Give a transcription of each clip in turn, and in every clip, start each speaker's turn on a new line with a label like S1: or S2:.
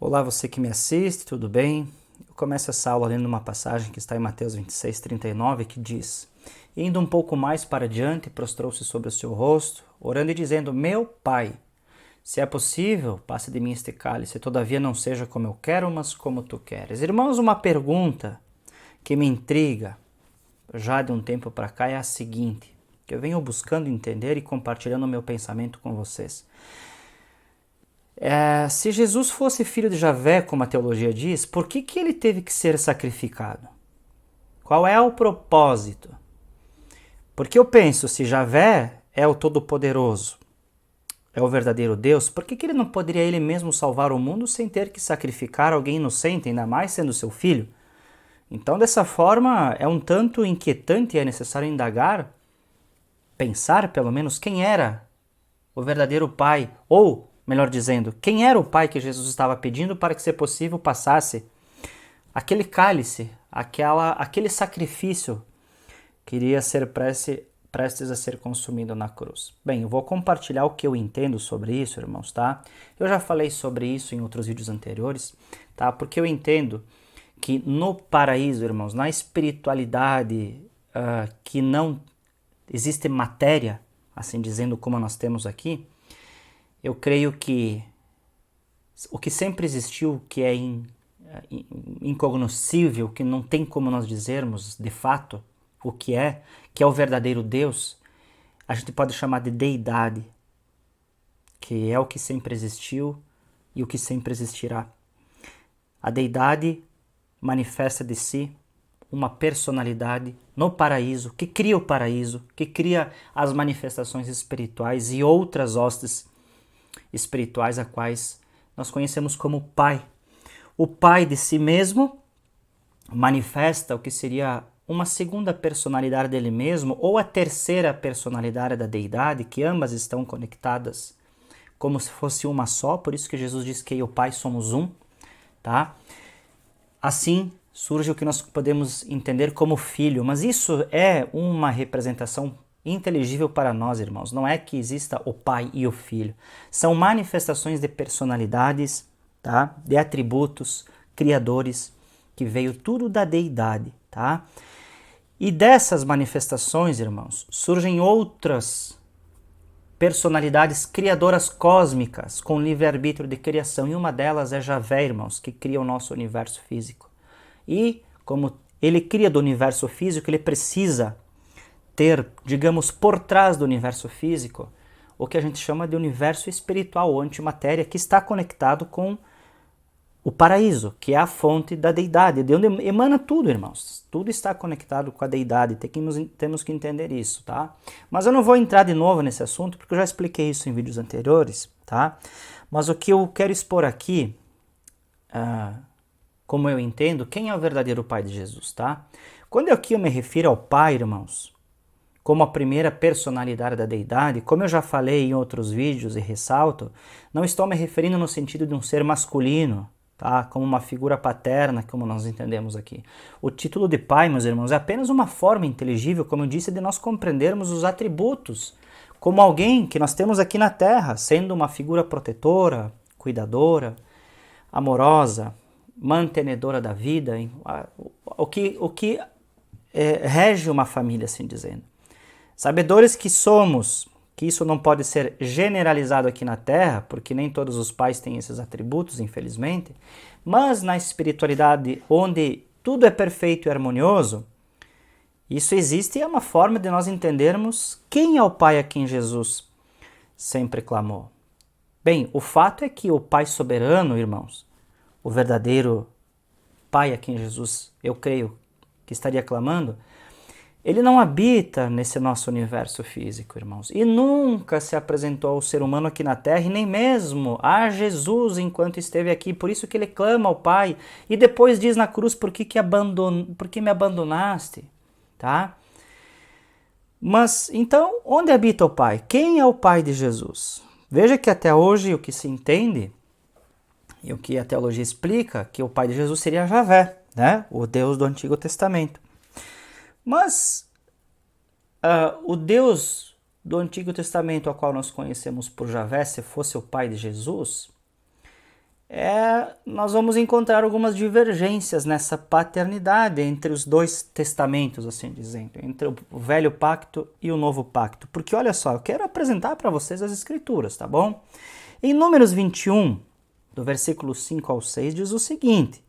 S1: Olá, você que me assiste, tudo bem? Eu começo essa aula lendo uma passagem que está em Mateus 26:39, que diz: Indo um pouco mais para diante, prostrou-se sobre o seu rosto, orando e dizendo: Meu Pai, se é possível, passe de mim este cálice, todavia não seja como eu quero, mas como tu queres. Irmãos, uma pergunta que me intriga já de um tempo para cá é a seguinte, que eu venho buscando entender e compartilhando o meu pensamento com vocês. Se Jesus fosse filho de Javé, como a teologia diz, por que ele teve que ser sacrificado? Qual é o propósito? Porque eu penso, se Javé é o Todo-Poderoso, é o verdadeiro Deus, por que ele não poderia ele mesmo salvar o mundo sem ter que sacrificar alguém inocente, ainda mais sendo seu filho? Então, dessa forma, é um tanto inquietante e é necessário indagar, pensar pelo menos quem era o verdadeiro Pai, ou melhor dizendo, quem era o Pai que Jesus estava pedindo para que, se possível, passasse aquele cálice, aquele sacrifício que iria ser prestes a ser consumido na cruz. Bem, eu vou compartilhar o que eu entendo sobre isso, irmãos, tá? Eu já falei sobre isso em outros vídeos anteriores, tá? Porque eu entendo que no paraíso, irmãos, na espiritualidade que não existe matéria, assim dizendo como nós temos aqui, eu creio que o que sempre existiu, que é incognoscível, que não tem como nós dizermos de fato o que é o verdadeiro Deus, a gente pode chamar de deidade, que é o que sempre existiu e o que sempre existirá. A deidade manifesta de si uma personalidade no paraíso, que cria o paraíso, que cria as manifestações espirituais e outras hostes espirituais a quais nós conhecemos como Pai. O Pai de si mesmo manifesta o que seria uma segunda personalidade dele mesmo, ou a terceira personalidade da deidade, que ambas estão conectadas como se fosse uma só, por isso que Jesus diz que eu e o Pai somos um, tá? Assim surge o que nós podemos entender como filho, mas isso é uma representação inteligível para nós, irmãos. Não é que exista o Pai e o Filho. São manifestações de personalidades, tá? De atributos, criadores, que veio tudo da deidade, tá? E dessas manifestações, irmãos, surgem outras personalidades criadoras cósmicas com livre-arbítrio de criação, e uma delas é Javé, irmãos, que cria o nosso universo físico. E como ele cria do universo físico, ele precisa ter, digamos, por trás do universo físico, o que a gente chama de universo espiritual ou antimatéria, que está conectado com o paraíso, que é a fonte da deidade, de onde emana tudo, irmãos. Tudo está conectado com a deidade, temos que entender isso, tá? Mas eu não vou entrar de novo nesse assunto, porque eu já expliquei isso em vídeos anteriores, tá? Mas o que eu quero expor aqui, como eu entendo, quem é o verdadeiro Pai de Jesus, tá? Quando aqui eu me refiro ao Pai, irmãos, como a primeira personalidade da deidade, como eu já falei em outros vídeos e ressalto, não estou me referindo no sentido de um ser masculino, tá? Como uma figura paterna, como nós entendemos aqui. O título de pai, meus irmãos, é apenas uma forma inteligível, como eu disse, de nós compreendermos os atributos, como alguém que nós temos aqui na Terra, sendo uma figura protetora, cuidadora, amorosa, mantenedora da vida, o que rege uma família, assim dizendo. Sabedores que somos, que isso não pode ser generalizado aqui na Terra, porque nem todos os pais têm esses atributos, infelizmente, mas na espiritualidade onde tudo é perfeito e harmonioso, isso existe e é uma forma de nós entendermos quem é o Pai a quem Jesus sempre clamou. Bem, o fato é que o Pai soberano, irmãos, o verdadeiro Pai a quem Jesus, eu creio, que estaria clamando, ele não habita nesse nosso universo físico, irmãos, e nunca se apresentou ao ser humano aqui na Terra, e nem mesmo a Jesus enquanto esteve aqui. Por isso que ele clama ao Pai, e depois diz na cruz, por que me abandonaste? Tá? Mas, então, onde habita o Pai? Quem é o Pai de Jesus? Veja que até hoje o que se entende, e o que a teologia explica, que o Pai de Jesus seria Javé, né? O Deus do Antigo Testamento. Mas o Deus do Antigo Testamento, a qual nós conhecemos por Javé, se fosse o Pai de Jesus, nós vamos encontrar algumas divergências nessa paternidade entre os dois testamentos, assim dizendo, entre o Velho Pacto e o Novo Pacto. Porque olha só, eu quero apresentar para vocês as Escrituras, tá bom? Em Números 21, do versículo 5 ao 6, diz o seguinte: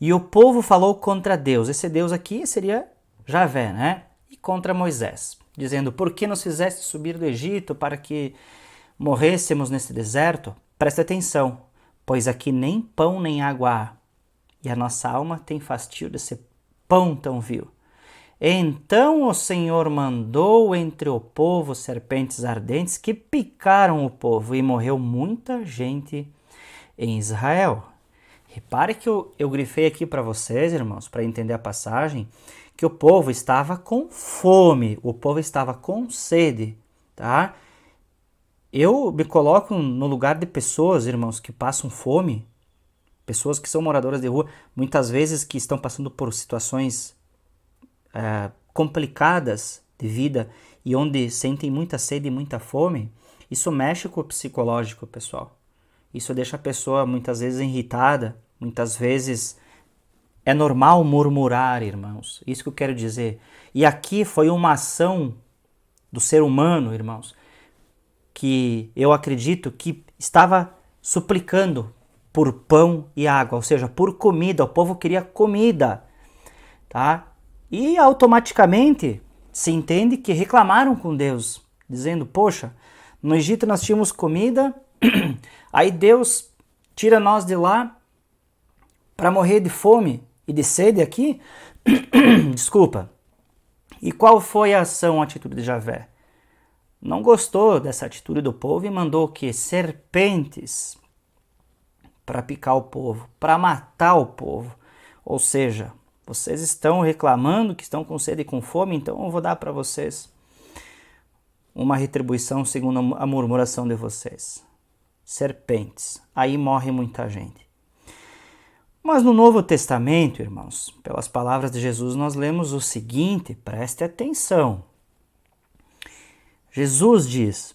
S1: E o povo falou contra Deus. Esse Deus aqui seria Javé, né? E contra Moisés, dizendo: Por que nos fizeste subir do Egito para que morrêssemos nesse deserto? Presta atenção, pois aqui nem pão nem água há, e a nossa alma tem fastio desse pão tão vil. Então o Senhor mandou entre o povo serpentes ardentes que picaram o povo, e morreu muita gente em Israel. Repare que eu grifei aqui para vocês, irmãos, para entender a passagem, que o povo estava com fome, o povo estava com sede, tá? Eu me coloco no lugar de pessoas, irmãos, que passam fome, pessoas que são moradoras de rua, muitas vezes que estão passando por situações complicadas de vida e onde sentem muita sede e muita fome. Isso mexe com o psicológico, pessoal. Isso deixa a pessoa muitas vezes irritada, muitas vezes é normal murmurar, irmãos. Isso que eu quero dizer. E aqui foi uma ação do ser humano, irmãos, que eu acredito que estava suplicando por pão e água, ou seja, por comida. O povo queria comida, tá? E automaticamente se entende que reclamaram com Deus, dizendo: poxa, no Egito nós tínhamos comida, aí Deus tira nós de lá para morrer de fome e de sede aqui? Desculpa. E qual foi a ação, a atitude de Javé? Não gostou dessa atitude do povo e mandou o quê? Serpentes para picar o povo, para matar o povo. Ou seja, vocês estão reclamando que estão com sede e com fome, então eu vou dar para vocês uma retribuição segundo a murmuração de vocês. Serpentes. Aí morre muita gente. Mas no Novo Testamento, irmãos, pelas palavras de Jesus, nós lemos o seguinte, preste atenção. Jesus diz: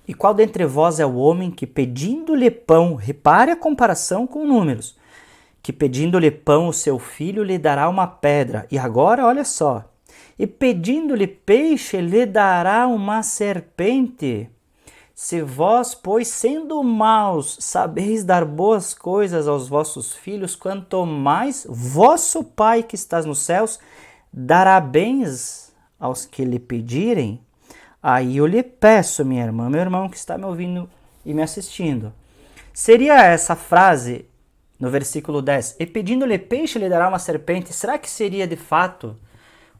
S1: E qual dentre vós é o homem que pedindo-lhe pão, repare a comparação com números, que pedindo-lhe pão o seu filho lhe dará uma pedra, e agora olha só, e pedindo-lhe peixe lhe dará uma serpente? Se vós, pois, sendo maus, sabeis dar boas coisas aos vossos filhos, quanto mais vosso Pai que estás nos céus dará bens aos que lhe pedirem. Aí eu lhe peço, minha irmã, meu irmão que está me ouvindo e me assistindo. Seria essa frase no versículo 10, e pedindo-lhe peixe lhe dará uma serpente, será que seria de fato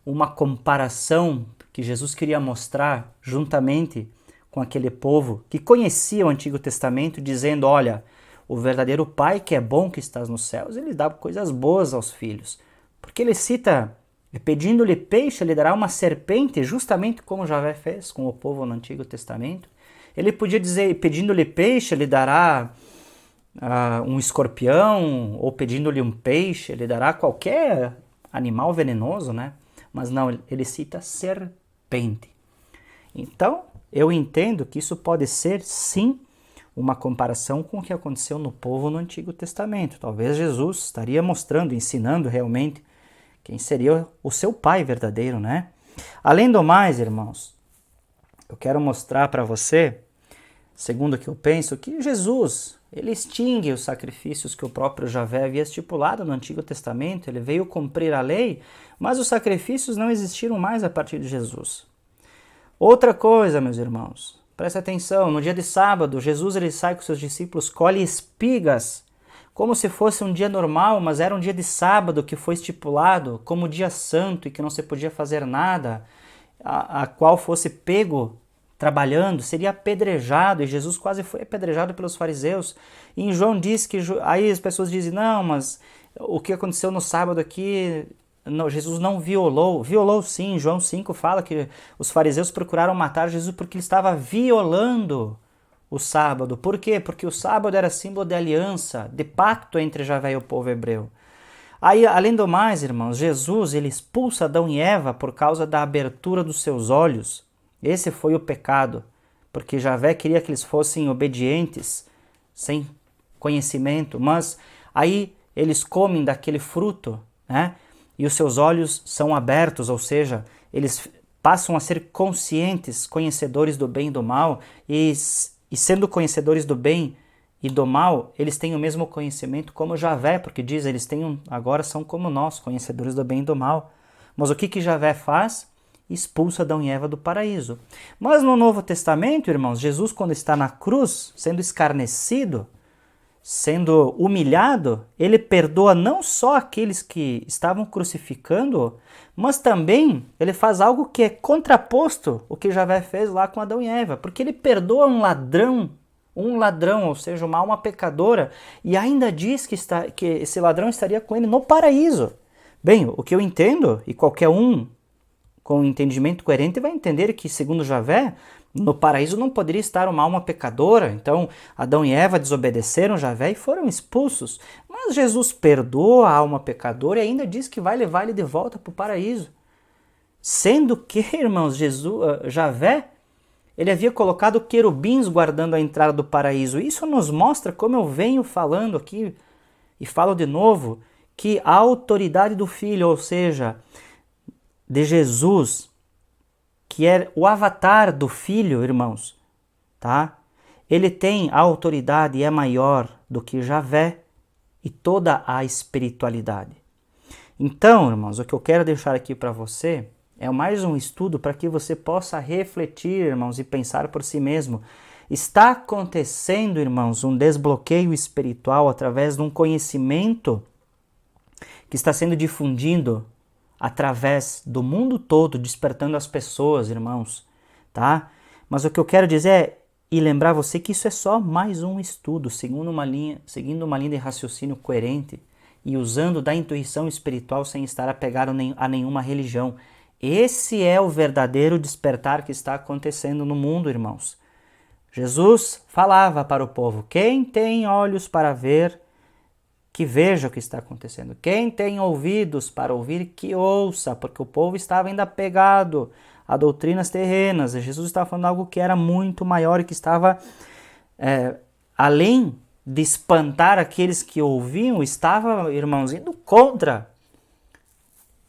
S1: uma comparação que Jesus queria mostrar juntamente com aquele povo que conhecia o Antigo Testamento, dizendo: olha, o verdadeiro Pai que é bom que estás nos céus, ele dá coisas boas aos filhos. Porque ele cita: e pedindo-lhe peixe, ele dará uma serpente, justamente como Javé fez com o povo no Antigo Testamento. Ele podia dizer: pedindo-lhe peixe, ele dará um escorpião, ou pedindo-lhe um peixe, ele dará qualquer animal venenoso, né? Mas não, ele cita serpente. Então, eu entendo que isso pode ser, sim, uma comparação com o que aconteceu no povo no Antigo Testamento. Talvez Jesus estaria mostrando, ensinando realmente quem seria o seu pai verdadeiro, né? Além do mais, irmãos, eu quero mostrar para você, segundo o que eu penso, que Jesus, ele extingue os sacrifícios que o próprio Javé havia estipulado no Antigo Testamento. Ele veio cumprir a lei, mas os sacrifícios não existiram mais a partir de Jesus. Outra coisa, meus irmãos, preste atenção, no dia de sábado, Jesus ele sai com seus discípulos, colhe espigas, como se fosse um dia normal, mas era um dia de sábado que foi estipulado como dia santo e que não se podia fazer nada, a qual fosse pego trabalhando, seria apedrejado, e Jesus quase foi apedrejado pelos fariseus. E em João diz que, aí as pessoas dizem: não, mas o que aconteceu no sábado aqui, não, Jesus não violou sim. João 5 fala que os fariseus procuraram matar Jesus porque ele estava violando o sábado. Por quê? Porque o sábado era símbolo de aliança, de pacto entre Javé e o povo hebreu. Aí, além do mais, irmãos, Jesus ele expulsa Adão e Eva por causa da abertura dos seus olhos. Esse foi o pecado, porque Javé queria que eles fossem obedientes sem conhecimento, mas aí eles comem daquele fruto, né? E os seus olhos são abertos, ou seja, eles passam a ser conscientes, conhecedores do bem e do mal, e sendo conhecedores do bem e do mal, eles têm o mesmo conhecimento como Javé, porque diz, eles têm agora são como nós, conhecedores do bem e do mal. Mas o que Javé faz? Expulsa Adão e Eva do paraíso. Mas no Novo Testamento, irmãos, Jesus, quando está na cruz, sendo escarnecido, sendo humilhado, ele perdoa não só aqueles que estavam crucificando, mas também ele faz algo que é contraposto ao que Javé fez lá com Adão e Eva, porque ele perdoa um ladrão, ou seja, uma alma pecadora, e ainda diz que esse ladrão estaria com ele no paraíso. Bem, o que eu entendo, e qualquer um com um entendimento coerente vai entender que, segundo Javé, no paraíso não poderia estar uma alma pecadora. Então, Adão e Eva desobedeceram Javé e foram expulsos. Mas Jesus perdoa a alma pecadora e ainda diz que vai levar ele de volta para o paraíso. Sendo que, irmãos, Javé, ele havia colocado querubins guardando a entrada do paraíso. Isso nos mostra, como eu venho falando aqui, e falo de novo, que a autoridade do Filho, ou seja, de Jesus, que é o avatar do Filho, irmãos, tá? Ele tem a autoridade e é maior do que Javé e toda a espiritualidade. Então, irmãos, o que eu quero deixar aqui para você é mais um estudo para que você possa refletir, irmãos, e pensar por si mesmo. Está acontecendo, irmãos, um desbloqueio espiritual através de um conhecimento que está sendo difundido através do mundo todo, despertando as pessoas, irmãos, tá? Mas o que eu quero dizer é, e lembrar você que isso é só mais um estudo, seguindo uma linha de raciocínio coerente e usando da intuição espiritual sem estar apegado a nenhuma religião. Esse é o verdadeiro despertar que está acontecendo no mundo, irmãos. Jesus falava para o povo, quem tem olhos para ver, que veja o que está acontecendo. Quem tem ouvidos para ouvir, que ouça, porque o povo estava ainda apegado a doutrinas terrenas. E Jesus estava falando algo que era muito maior e que estava, além de espantar aqueles que ouviam, estava, irmãos, indo contra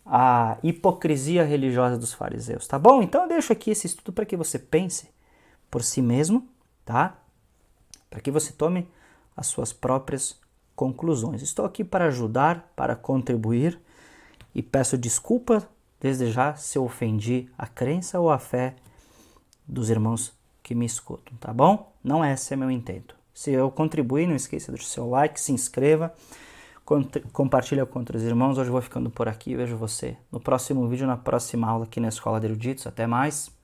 S1: a hipocrisia religiosa dos fariseus, tá bom? Então eu deixo aqui esse estudo para que você pense por si mesmo, tá? Para que você tome as suas próprias conclusões. Estou aqui para ajudar, para contribuir e peço desculpa desde já se eu ofendi a crença ou a fé dos irmãos que me escutam, tá bom? Não esse é meu intento. Se eu contribuir, não esqueça do seu like, se inscreva, compartilha com outros irmãos. Hoje eu vou ficando por aqui, vejo você no próximo vídeo, na próxima aula aqui na Escola de Eruditos. Até mais!